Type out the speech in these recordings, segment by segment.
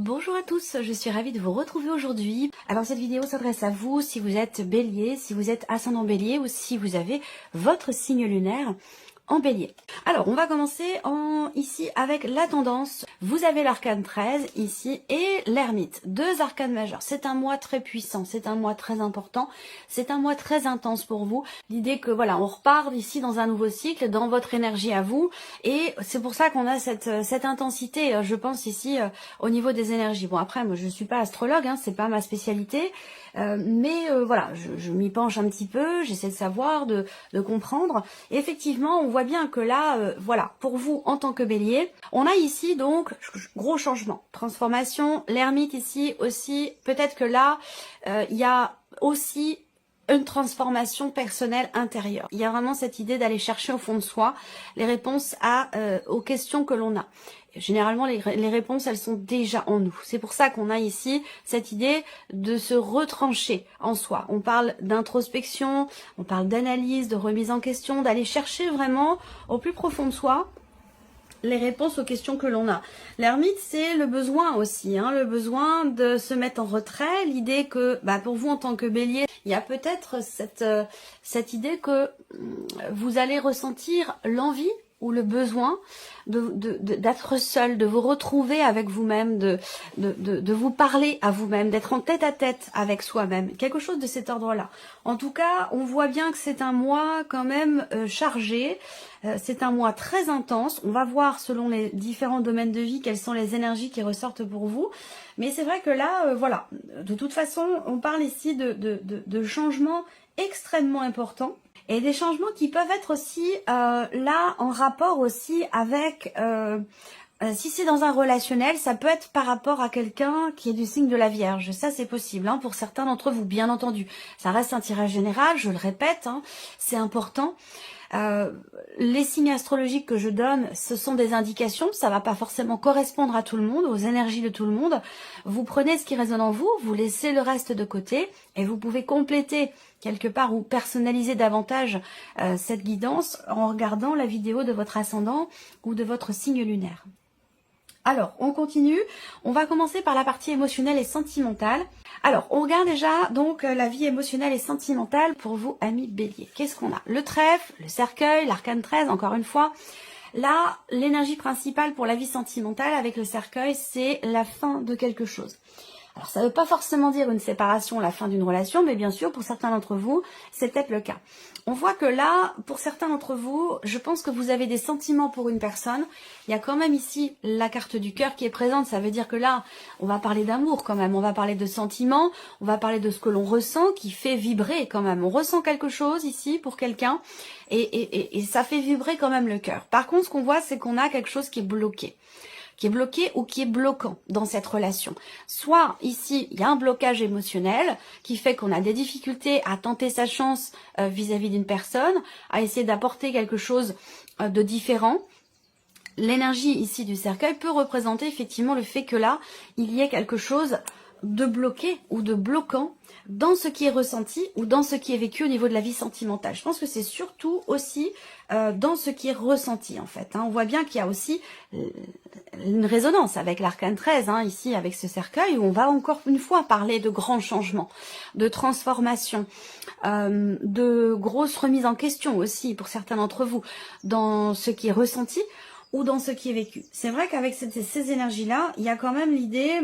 Bonjour à tous, je suis ravie de vous retrouver aujourd'hui. Alors cette vidéo s'adresse à vous si vous êtes bélier, si vous êtes ascendant bélier ou si vous avez votre signe lunaire en bélier. Alors on va commencer ici avec la tendance. Vous avez l'arcane 13 ici et l'ermite, deux arcanes majeurs. C'est un mois très puissant, c'est un mois très important, c'est un mois très intense pour vous. L'idée que voilà, on repart ici dans un nouveau cycle, dans votre énergie à vous, et c'est pour ça qu'on a cette intensité, je pense ici au niveau des énergies. Bon après, moi je suis pas astrologue, c'est pas ma spécialité, mais voilà, je m'y penche un petit peu, j'essaie de savoir, de comprendre. Et effectivement, on voit bien que là, voilà, pour vous en tant que bélier, on a ici donc gros changement, transformation, l'ermite ici aussi, peut-être que là, il y a aussi une transformation personnelle intérieure. Il y a vraiment cette idée d'aller chercher au fond de soi les réponses aux questions que l'on a. Généralement, les réponses, elles sont déjà en nous. C'est pour ça qu'on a ici cette idée de se retrancher en soi. On parle d'introspection, on parle d'analyse, de remise en question, d'aller chercher vraiment au plus profond de soi les réponses aux questions que l'on a. L'ermite, c'est le besoin aussi, le besoin de se mettre en retrait, l'idée que, pour vous en tant que bélier, il y a peut-être cette idée que vous allez ressentir l'envie ou le besoin d'être seul, de vous retrouver avec vous-même, de vous parler à vous-même, d'être en tête-à-tête avec soi-même, quelque chose de cet ordre-là. En tout cas, on voit bien que c'est un mois quand même chargé, c'est un mois très intense. On va voir selon les différents domaines de vie quelles sont les énergies qui ressortent pour vous. Mais c'est vrai que là, voilà, de toute façon, on parle ici de changements extrêmement importants. Et des changements qui peuvent être aussi là en rapport aussi avec, si c'est dans un relationnel, ça peut être par rapport à quelqu'un qui est du signe de la Vierge. Ça c'est possible pour certains d'entre vous, bien entendu. Ça reste un tirage général, je le répète, c'est important. Les signes astrologiques que je donne, ce sont des indications, ça va pas forcément correspondre à tout le monde, aux énergies de tout le monde. Vous prenez ce qui résonne en vous, vous laissez le reste de côté et vous pouvez compléter quelque part ou personnaliser davantage cette guidance en regardant la vidéo de votre ascendant ou de votre signe lunaire. Alors, on continue. On va commencer par la partie émotionnelle et sentimentale. Alors, on regarde déjà donc la vie émotionnelle et sentimentale pour vous, amis béliers. Qu'est-ce qu'on a? Le trèfle, le cercueil, l'arcane 13, encore une fois. Là, l'énergie principale pour la vie sentimentale avec le cercueil, c'est la fin de quelque chose. Alors, ça ne veut pas forcément dire une séparation, la fin d'une relation, mais bien sûr, pour certains d'entre vous, c'est peut-être le cas. On voit que là, pour certains d'entre vous, je pense que vous avez des sentiments pour une personne. Il y a quand même ici la carte du cœur qui est présente. Ça veut dire que là, on va parler d'amour quand même. On va parler de sentiments. On va parler de ce que l'on ressent qui fait vibrer quand même. On ressent quelque chose ici pour quelqu'un et ça fait vibrer quand même le cœur. Par contre, ce qu'on voit, c'est qu'on a quelque chose qui est bloqué ou qui est bloquant dans cette relation. Soit ici, il y a un blocage émotionnel qui fait qu'on a des difficultés à tenter sa chance vis-à-vis d'une personne, à essayer d'apporter quelque chose de différent. L'énergie ici du cercueil peut représenter effectivement le fait que là, il y ait quelque chose de bloqué ou de bloquant dans ce qui est ressenti ou dans ce qui est vécu au niveau de la vie sentimentale. Je pense que c'est surtout aussi dans ce qui est ressenti en fait. On voit bien qu'il y a aussi une résonance avec l'arcane 13, ici avec ce cercueil où on va encore une fois parler de grands changements, de transformation, de grosses remises en question aussi pour certains d'entre vous dans ce qui est ressenti ou dans ce qui est vécu. C'est vrai qu'avec ces énergies-là, il y a quand même l'idée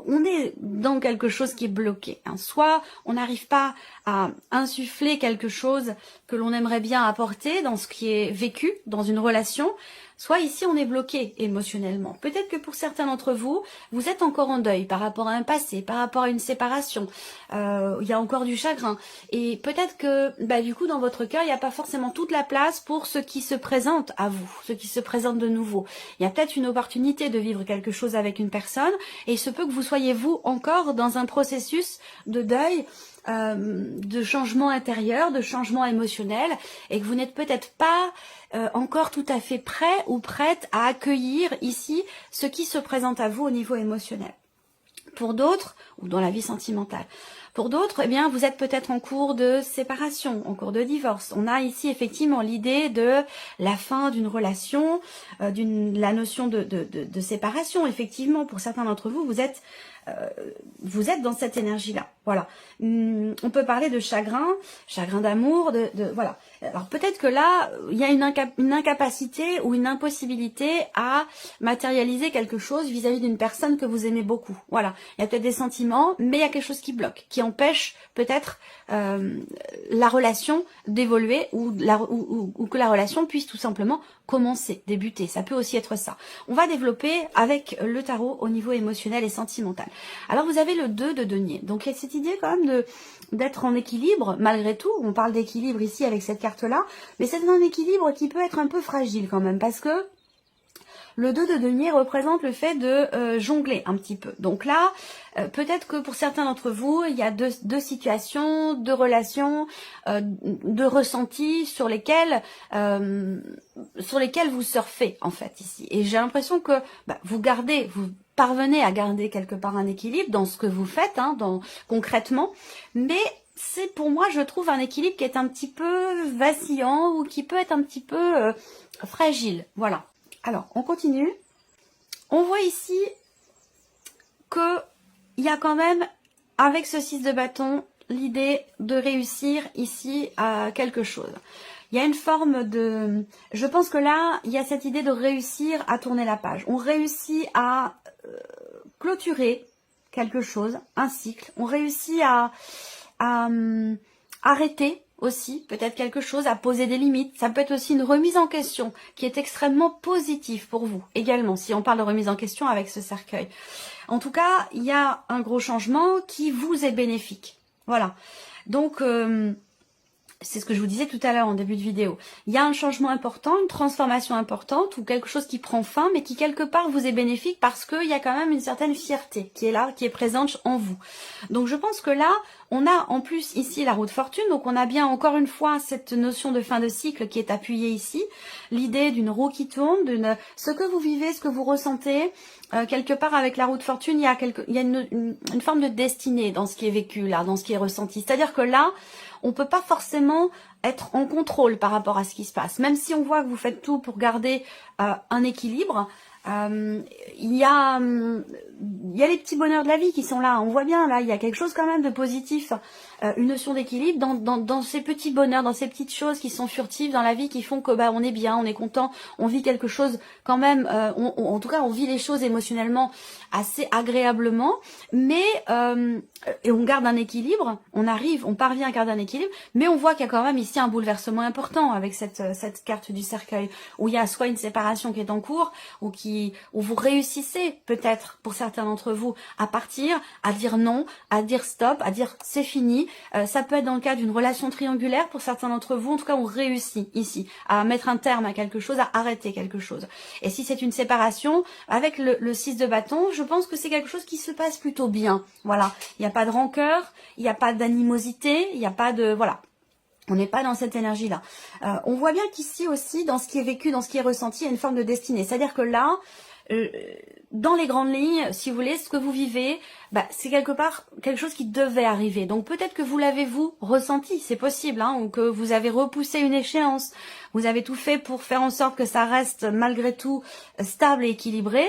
on est dans quelque chose qui est bloqué. Soit on n'arrive pas à insuffler quelque chose que l'on aimerait bien apporter dans ce qui est vécu dans une relation, soit ici on est bloqué émotionnellement. Peut-être que pour certains d'entre vous, vous êtes encore en deuil par rapport à un passé, par rapport à une séparation. Il y a encore du chagrin. Et peut-être que du coup dans votre cœur, il n'y a pas forcément toute la place pour ce qui se présente à vous, ce qui se présente de nouveau. Il y a peut-être une opportunité de vivre quelque chose avec une personne et il se peut que vous soyez vous encore dans un processus de deuil, de changement intérieur, de changement émotionnel et que vous n'êtes peut-être pas encore tout à fait prêt ou prête à accueillir ici ce qui se présente à vous au niveau émotionnel. Pour d'autres, ou dans la vie sentimentale. Pour d'autres, eh bien, vous êtes peut-être en cours de séparation, en cours de divorce. On a ici effectivement l'idée de la fin d'une relation, la notion de séparation. Effectivement, pour certains d'entre vous, vous êtes dans cette énergie-là. Voilà. On peut parler de chagrin d'amour, voilà. Alors peut-être que là, il y a une incapacité ou une impossibilité à matérialiser quelque chose vis-à-vis d'une personne que vous aimez beaucoup. Voilà. Il y a peut-être des sentiments, mais il y a quelque chose qui bloque, qui empêche peut-être la relation d'évoluer ou que la relation puisse tout simplement commencer, débuter. Ça peut aussi être ça. On va développer avec le tarot au niveau émotionnel et sentimental. Alors vous avez le 2 de denier. Donc il y a cette idée quand même d'être en équilibre, malgré tout. On parle d'équilibre ici avec cette carte-là, mais c'est un équilibre qui peut être un peu fragile quand même, parce que le 2 de denier représente le fait de jongler un petit peu. Donc là, peut-être que pour certains d'entre vous, il y a deux situations, deux relations, deux ressentis sur lesquels vous surfez en fait ici. Et j'ai l'impression que vous parvenez à garder quelque part un équilibre dans ce que vous faites, hein, concrètement, mais c'est pour moi, je trouve, un équilibre qui est un petit peu vacillant ou qui peut être un petit peu fragile. Voilà. Alors, on continue. On voit ici que il y a quand même, avec ce 6 de bâton, l'idée de réussir ici à quelque chose. Il y a une forme de... Je pense que là, il y a cette idée de réussir à tourner la page. On réussit à clôturer quelque chose, un cycle. On réussit à arrêter aussi peut-être quelque chose, à poser des limites. Ça peut être aussi une remise en question qui est extrêmement positive pour vous également, si on parle de remise en question avec ce cercueil. En tout cas, il y a un gros changement qui vous est bénéfique. Voilà. Donc, c'est ce que je vous disais tout à l'heure en début de vidéo. Il y a un changement important, une transformation importante ou quelque chose qui prend fin, mais qui quelque part vous est bénéfique parce qu'il y a quand même une certaine fierté qui est là, qui est présente en vous. Donc je pense que là, on a en plus ici la roue de fortune, donc on a bien encore une fois cette notion de fin de cycle qui est appuyée ici, l'idée d'une roue qui tourne, ce que vous vivez, ce que vous ressentez, quelque part avec la roue de fortune, il y a une forme de destinée dans ce qui est vécu là, dans ce qui est ressenti. C'est-à-dire que là, on peut pas forcément être en contrôle par rapport à ce qui se passe. Même si on voit que vous faites tout pour garder un équilibre, il y a les petits bonheurs de la vie qui sont là. On voit bien, là, il y a quelque chose quand même de positif, une notion d'équilibre dans ces petits bonheurs, dans ces petites choses qui sont furtives dans la vie, qui font que on est bien, on est content, on vit quelque chose quand même, en tout cas on vit les choses émotionnellement assez agréablement, mais et on garde un équilibre, on parvient à garder un équilibre, mais on voit qu'il y a quand même ici un bouleversement important avec cette carte du cercueil, où il y a soit une séparation qui est en cours, où vous réussissez peut-être, pour certains d'entre vous, à partir, à dire non, à dire stop, à dire c'est fini. Ça peut être dans le cas d'une relation triangulaire, pour certains d'entre vous, en tout cas on réussit ici à mettre un terme à quelque chose, à arrêter quelque chose. Et si c'est une séparation, avec le 6 de bâton, je pense que c'est quelque chose qui se passe plutôt bien. Voilà, il n'y a pas de rancœur, il n'y a pas d'animosité, il n'y a pas de... Voilà. On n'est pas dans cette énergie-là. On voit bien qu'ici aussi, dans ce qui est vécu, dans ce qui est ressenti, il y a une forme de destinée. C'est-à-dire que là, dans les grandes lignes, si vous voulez, ce que vous vivez, c'est quelque part quelque chose qui devait arriver. Donc peut-être que vous l'avez vous ressenti, c'est possible, hein, ou que vous avez repoussé une échéance. Vous avez tout fait pour faire en sorte que ça reste malgré tout stable et équilibré,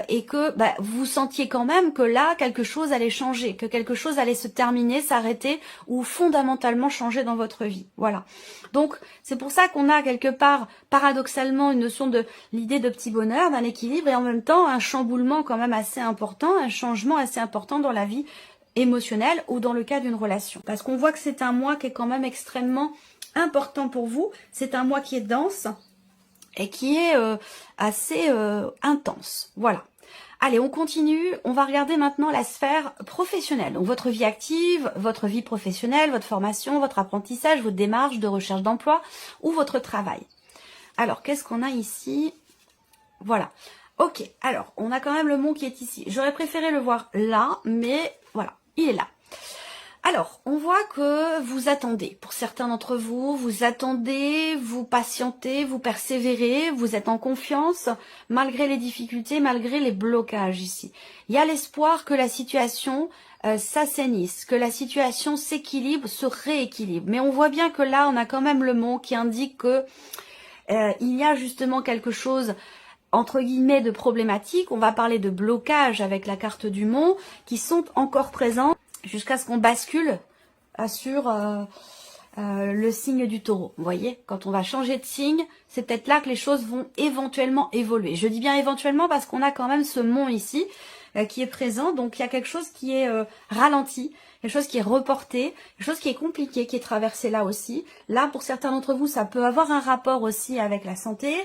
et que vous sentiez quand même que là, quelque chose allait changer, que quelque chose allait se terminer, s'arrêter ou fondamentalement changer dans votre vie. Voilà. Donc c'est pour ça qu'on a quelque part, paradoxalement, une notion de l'idée de petit bonheur, d'un équilibre, et en même temps un chamboulement quand même assez important, un changement assez important dans la vie émotionnelle ou dans le cas d'une relation. Parce qu'on voit que c'est un mois qui est quand même extrêmement important pour vous, c'est un mois qui est dense et qui est assez intense. Voilà. Allez, on continue. On va regarder maintenant la sphère professionnelle. Donc votre vie active, votre vie professionnelle, votre formation, votre apprentissage, votre démarche de recherche d'emploi ou votre travail. Alors, qu'est-ce qu'on a ici? Voilà. Ok, alors, on a quand même le mont qui est ici. J'aurais préféré le voir là, mais voilà, il est là. Alors, on voit que vous attendez. Pour certains d'entre vous, vous attendez, vous patientez, vous persévérez, vous êtes en confiance, malgré les difficultés, malgré les blocages ici. Il y a l'espoir que la situation s'assainisse, que la situation s'équilibre, se rééquilibre. Mais on voit bien que là, on a quand même le mot qui indique que il y a justement quelque chose entre guillemets de problématique. On va parler de blocage avec la carte du Mont qui sont encore présents jusqu'à ce qu'on bascule sur le signe du Taureau. Vous voyez, quand on va changer de signe, c'est peut-être là que les choses vont éventuellement évoluer. Je dis bien éventuellement parce qu'on a quand même ce Mont ici qui est présent. Donc il y a quelque chose qui est ralenti, quelque chose qui est reporté, quelque chose qui est compliqué, qui est traversé là aussi. Là, pour certains d'entre vous, ça peut avoir un rapport aussi avec la santé,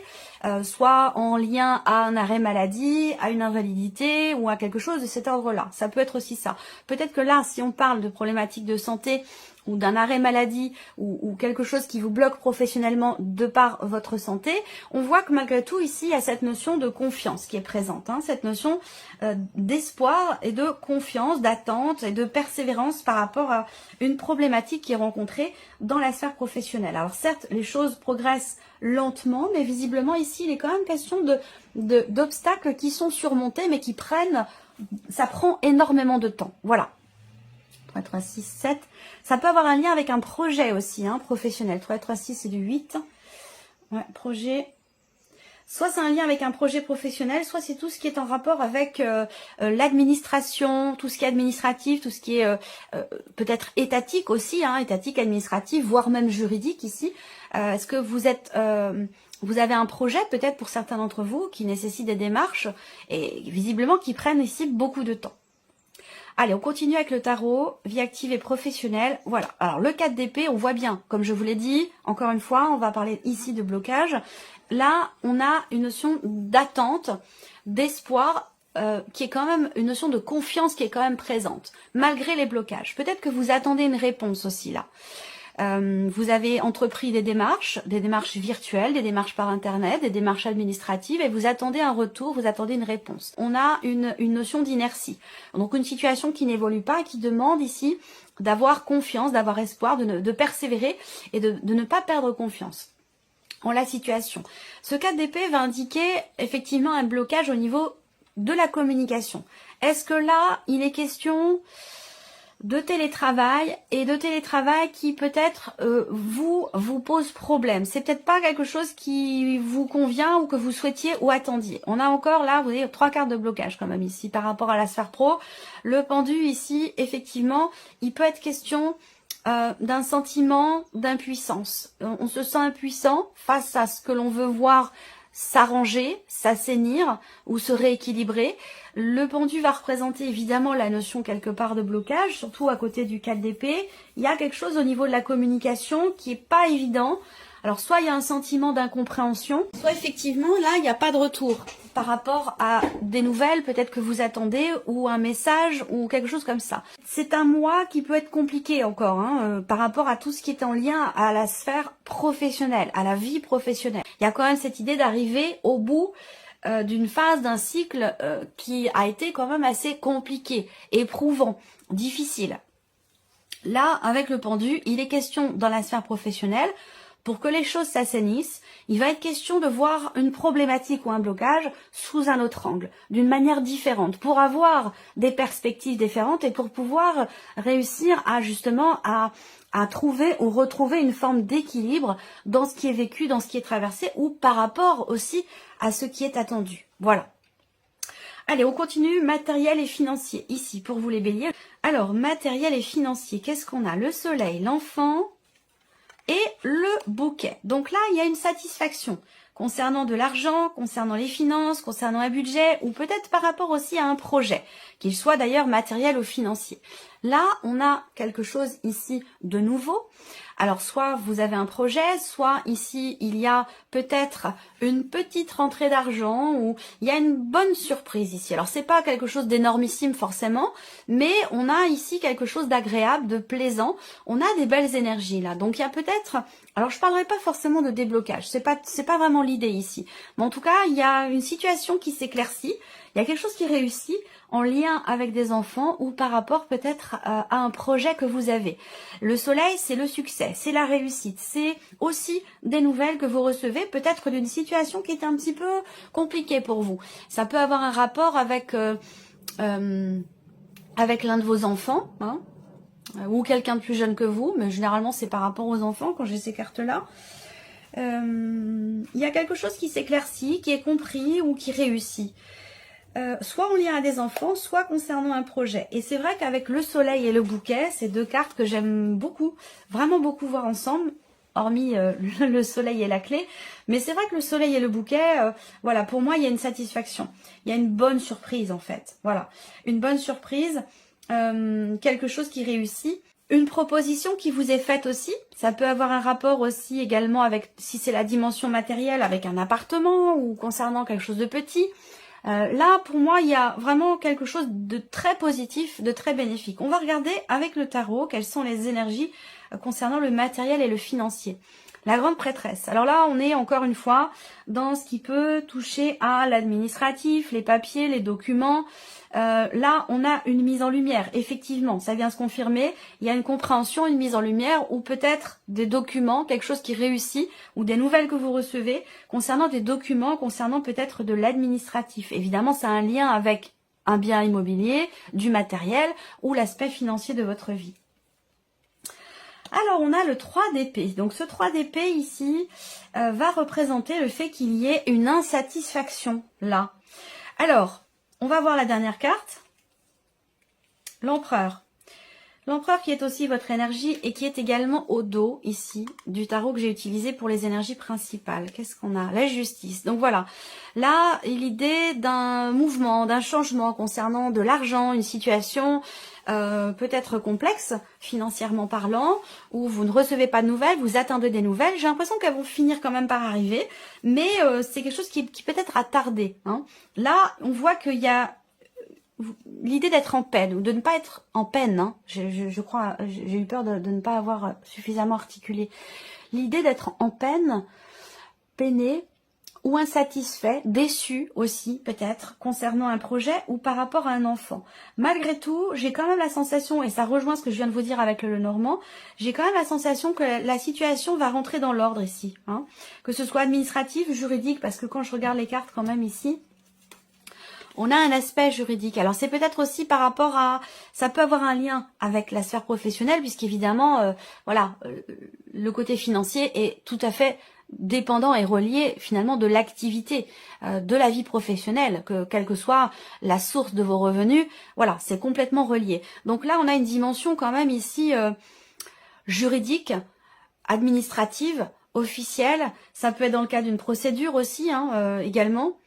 soit en lien à un arrêt maladie, à une invalidité ou à quelque chose de cet ordre-là. Ça peut être aussi ça. Peut-être que là, si on parle de problématiques de santé ou d'un arrêt maladie ou quelque chose qui vous bloque professionnellement de par votre santé, on voit que malgré tout ici il y a cette notion de confiance qui est présente, hein, cette notion d'espoir et de confiance, d'attente et de persévérance par rapport à une problématique qui est rencontrée dans la sphère professionnelle. Alors certes, les choses progressent lentement, mais visiblement ici il est quand même question d'obstacles qui sont surmontés mais qui ça prend énormément de temps. Voilà. 3, 3, 6, 7. Ça peut avoir un lien avec un projet aussi, hein, professionnel. 3, 3, 6, c'est du 8. Ouais, projet. Soit c'est un lien avec un projet professionnel, soit c'est tout ce qui est en rapport avec l'administration, tout ce qui est administratif, tout ce qui est peut-être étatique aussi, hein, étatique, administratif, voire même juridique ici. Est-ce que vous avez un projet peut-être pour certains d'entre vous qui nécessite des démarches et visiblement qui prennent ici beaucoup de temps. Allez, on continue avec le tarot, vie active et professionnelle. Voilà, alors le 4 d'épée, on voit bien, comme je vous l'ai dit, encore une fois, on va parler ici de blocage. Là, on a une notion d'attente, d'espoir, qui est quand même une notion de confiance qui est quand même présente, malgré les blocages. Peut-être que vous attendez une réponse aussi là. Vous avez entrepris des démarches virtuelles, des démarches par internet, des démarches administratives et vous attendez un retour, vous attendez une réponse. On a une notion d'inertie, donc une situation qui n'évolue pas et qui demande ici d'avoir confiance, d'avoir espoir, de persévérer et de ne pas perdre confiance en la situation. Ce 4 d'épée va indiquer effectivement un blocage au niveau de la communication. Est-ce que là, il est question de télétravail et de télétravail qui peut-être vous pose problème. C'est peut-être pas quelque chose qui vous convient ou que vous souhaitiez ou attendiez. On a encore là, vous voyez, 3 cartes de blocage quand même ici par rapport à la sphère pro. Le pendu ici, effectivement, il peut être question d'un sentiment d'impuissance. On se sent impuissant face à ce que l'on veut voir s'arranger, s'assainir ou se rééquilibrer. Le pendu va représenter évidemment la notion quelque part de blocage, surtout à côté du 4 d'épée. Il y a quelque chose au niveau de la communication qui est pas évident. Alors soit il y a un sentiment d'incompréhension, soit effectivement là il n'y a pas de retour par rapport à des nouvelles peut-être que vous attendez ou un message ou quelque chose comme ça. C'est un mois qui peut être compliqué encore par rapport à tout ce qui est en lien à la sphère professionnelle, à la vie professionnelle. Il y a quand même cette idée d'arriver au bout d'une phase, d'un cycle qui a été quand même assez compliqué, éprouvant, difficile. Là, avec le pendu, il est question dans la sphère professionnelle, pour que les choses s'assainissent, il va être question de voir une problématique ou un blocage sous un autre angle, d'une manière différente, pour avoir des perspectives différentes et pour pouvoir réussir à justement à trouver ou retrouver une forme d'équilibre dans ce qui est vécu, dans ce qui est traversé ou par rapport aussi à ce qui est attendu. Voilà. Allez, on continue, matériel et financier, ici pour vous les béliers. Alors, matériel et financier, qu'est-ce qu'on a? Le soleil, l'enfant et le bouquet. Donc là, il y a une satisfaction concernant de l'argent, concernant les finances, concernant un budget ou peut-être par rapport aussi à un projet, qu'il soit d'ailleurs matériel ou financier. Là, on a quelque chose ici de nouveau. Alors, soit vous avez un projet, soit ici, il y a peut-être une petite rentrée d'argent ou il y a une bonne surprise ici. Alors, c'est pas quelque chose d'énormissime forcément, mais on a ici quelque chose d'agréable, de plaisant. On a des belles énergies là. Donc, il y a peut-être... Alors, je parlerai pas forcément de déblocage. C'est pas vraiment l'idée ici. Mais en tout cas, il y a une situation qui s'éclaircit. Il y a quelque chose qui réussit en lien avec des enfants ou par rapport peut-être à un projet que vous avez. Le soleil, c'est le succès, c'est la réussite, c'est aussi des nouvelles que vous recevez, peut-être d'une situation qui est un petit peu compliquée pour vous. Ça peut avoir un rapport avec l'un de vos enfants, hein, ou quelqu'un de plus jeune que vous, mais généralement c'est par rapport aux enfants quand j'ai ces cartes-là. Il y a quelque chose qui s'éclaircit, qui est compris ou qui réussit. Soit en lien à des enfants, soit concernant un projet. Et c'est vrai qu'avec le soleil et le bouquet, c'est deux cartes que j'aime beaucoup, vraiment beaucoup voir ensemble, hormis le soleil et la clé. Mais c'est vrai que le soleil et le bouquet, voilà, pour moi, il y a une satisfaction. Il y a une bonne surprise, en fait. Voilà, une bonne surprise, quelque chose qui réussit. Une proposition qui vous est faite aussi, ça peut avoir un rapport aussi également avec, si c'est la dimension matérielle, avec un appartement ou concernant quelque chose de petit. Là, pour moi, il y a vraiment quelque chose de très positif, de très bénéfique. On va regarder avec le tarot quelles sont les énergies concernant le matériel et le financier. La grande prêtresse. Alors là, on est encore une fois dans ce qui peut toucher à l'administratif, les papiers, les documents. Là, on a une mise en lumière. Effectivement, ça vient se confirmer. Il y a une compréhension, une mise en lumière ou peut-être des documents, quelque chose qui réussit ou des nouvelles que vous recevez concernant des documents, concernant peut-être de l'administratif. Évidemment, ça a un lien avec un bien immobilier, du matériel ou l'aspect financier de votre vie. Alors, on a le 3 d'épée. Donc, ce 3 d'épée ici va représenter le fait qu'il y ait une insatisfaction là. Alors, on va voir la dernière carte. L'empereur. L'empereur qui est aussi votre énergie et qui est également au dos ici du tarot que j'ai utilisé pour les énergies principales. Qu'est-ce qu'on a? La justice. Donc voilà, là l'idée d'un mouvement, d'un changement concernant de l'argent, une situation peut-être complexe financièrement parlant, où vous ne recevez pas de nouvelles, vous attendez des nouvelles. J'ai l'impression qu'elles vont finir quand même par arriver, mais c'est quelque chose qui peut-être a tardé. Hein. Là, on voit qu'il y a l'idée d'être en peine, ou de ne pas être en peine, hein, je crois, j'ai eu peur de ne pas avoir suffisamment articulé. L'idée d'être en peine, peiné, ou insatisfait, déçu aussi peut-être, concernant un projet ou par rapport à un enfant. Malgré tout, j'ai quand même la sensation, et ça rejoint ce que je viens de vous dire avec le Normand, j'ai quand même la sensation que la situation va rentrer dans l'ordre ici. Hein, que ce soit administratif, juridique, parce que quand je regarde les cartes quand même ici, on a un aspect juridique. Alors c'est peut-être aussi par rapport à, ça peut avoir un lien avec la sphère professionnelle, puisqu'évidemment, voilà, le côté financier est tout à fait dépendant et relié finalement de l'activité, de la vie professionnelle, quelle que soit la source de vos revenus, voilà, c'est complètement relié. Donc là, on a une dimension quand même ici juridique, administrative, officielle. Ça peut être dans le cas d'une procédure aussi, hein, également.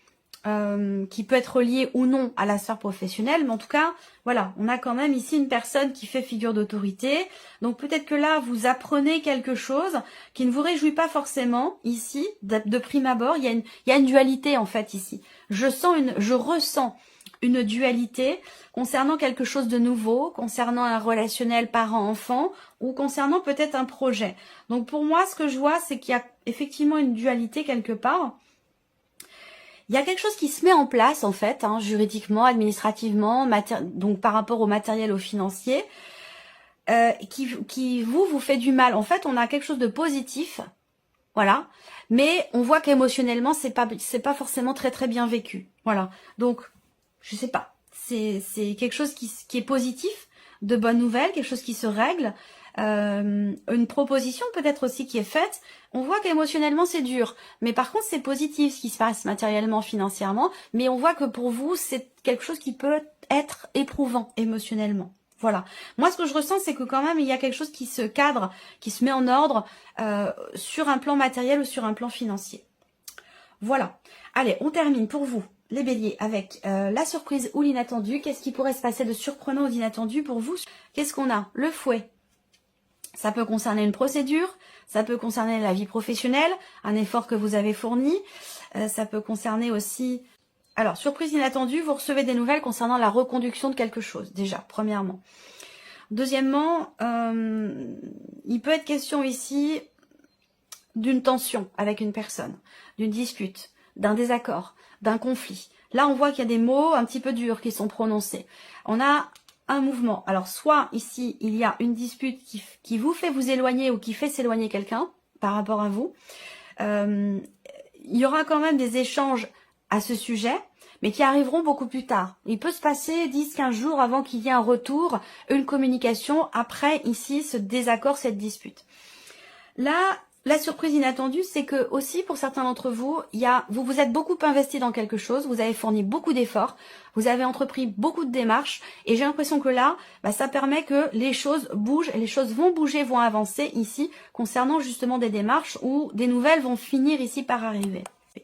Qui peut être lié ou non à la sphère professionnelle, mais en tout cas, voilà, on a quand même ici une personne qui fait figure d'autorité, donc peut-être que là, vous apprenez quelque chose qui ne vous réjouit pas forcément, ici, de prime abord, il y a une dualité en fait ici. Je ressens une dualité concernant quelque chose de nouveau, concernant un relationnel parent-enfant, ou concernant peut-être un projet. Donc pour moi, ce que je vois, c'est qu'il y a effectivement une dualité quelque part. Il y a quelque chose qui se met en place en fait, hein, juridiquement, administrativement, donc par rapport au matériel, au financier, qui vous fait du mal. En fait, on a quelque chose de positif, voilà, mais on voit qu'émotionnellement, c'est pas forcément très très bien vécu, voilà. Donc, je sais pas, c'est quelque chose qui est positif, de bonnes nouvelles, quelque chose qui se règle. Une proposition peut-être aussi qui est faite, on voit qu'émotionnellement c'est dur, mais par contre c'est positif ce qui se passe matériellement, financièrement, mais on voit que pour vous c'est quelque chose qui peut être éprouvant émotionnellement. Voilà. Moi ce que je ressens c'est que quand même il y a quelque chose qui se cadre, qui se met en ordre sur un plan matériel ou sur un plan financier. Voilà. Allez, on termine pour vous les béliers avec la surprise ou l'inattendu. Qu'est-ce qui pourrait se passer de surprenant ou d'inattendu pour vous? Qu'est-ce qu'on a? Le fouet. Ça peut concerner une procédure, ça peut concerner la vie professionnelle, un effort que vous avez fourni, ça peut concerner aussi... Alors, surprise inattendue, vous recevez des nouvelles concernant la reconduction de quelque chose, déjà, premièrement. Deuxièmement, il peut être question ici d'une tension avec une personne, d'une dispute, d'un désaccord, d'un conflit. Là, on voit qu'il y a des mots un petit peu durs qui sont prononcés. On a un mouvement. Alors, soit ici, il y a une dispute qui vous fait vous éloigner ou qui fait s'éloigner quelqu'un par rapport à vous. Il y aura quand même des échanges à ce sujet, mais qui arriveront beaucoup plus tard. Il peut se passer 10-15 jours avant qu'il y ait un retour, une communication, après ici ce désaccord, cette dispute. Là, la surprise inattendue, c'est que aussi pour certains d'entre vous, vous vous êtes beaucoup investi dans quelque chose, vous avez fourni beaucoup d'efforts, vous avez entrepris beaucoup de démarches, et j'ai l'impression que là, ça permet que les choses bougent, et les choses vont bouger, vont avancer ici, concernant justement des démarches où des nouvelles vont finir ici par arriver.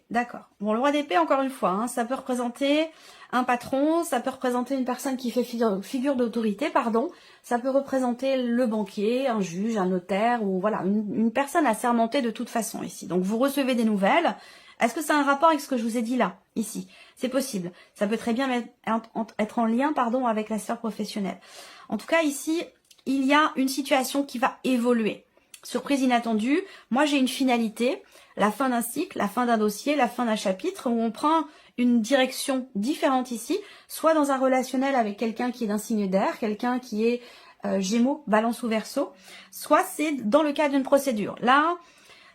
D'accord. Bon, le roi d'épée, encore une fois, ça peut représenter un patron, ça peut représenter une personne qui fait figure d'autorité, pardon. Ça peut représenter le banquier, un juge, un notaire, ou voilà, une personne assermentée de toute façon ici. Donc, vous recevez des nouvelles. Est-ce que c'est un rapport avec ce que je vous ai dit là, ici? C'est possible. Ça peut très bien être en lien, pardon, avec la sphère professionnelle. En tout cas, ici, il y a une situation qui va évoluer. Surprise inattendue. Moi, j'ai une finalité. La fin d'un cycle, la fin d'un dossier, la fin d'un chapitre où on prend une direction différente ici, soit dans un relationnel avec quelqu'un qui est d'un signe d'air, quelqu'un qui est Gémeaux, Balance ou Verseau, soit c'est dans le cadre d'une procédure. Là,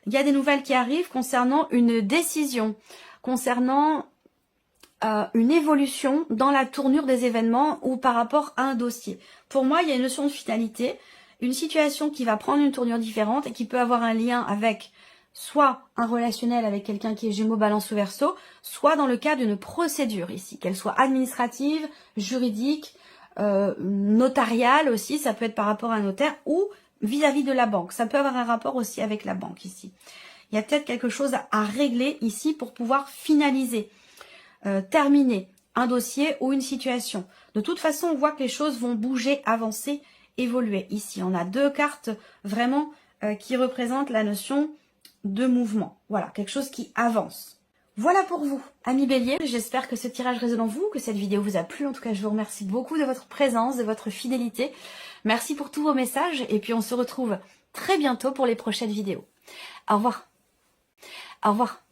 il y a des nouvelles qui arrivent concernant une décision, concernant une évolution dans la tournure des événements ou par rapport à un dossier. Pour moi, il y a une notion de finalité, une situation qui va prendre une tournure différente et qui peut avoir un lien avec soit un relationnel avec quelqu'un qui est Gémeaux, Balance ou Verseau, soit dans le cas d'une procédure ici, qu'elle soit administrative, juridique, notariale aussi, ça peut être par rapport à un notaire, ou vis-à-vis de la banque. Ça peut avoir un rapport aussi avec la banque ici. Il y a peut-être quelque chose à régler ici pour pouvoir finaliser, terminer un dossier ou une situation. De toute façon, on voit que les choses vont bouger, avancer, évoluer. Ici, on a deux cartes vraiment qui représentent la notion de mouvement. Voilà, quelque chose qui avance. Voilà pour vous, amis Bélier. J'espère que ce tirage résonne en vous, que cette vidéo vous a plu. En tout cas, je vous remercie beaucoup de votre présence, de votre fidélité. Merci pour tous vos messages et puis on se retrouve très bientôt pour les prochaines vidéos. Au revoir. Au revoir.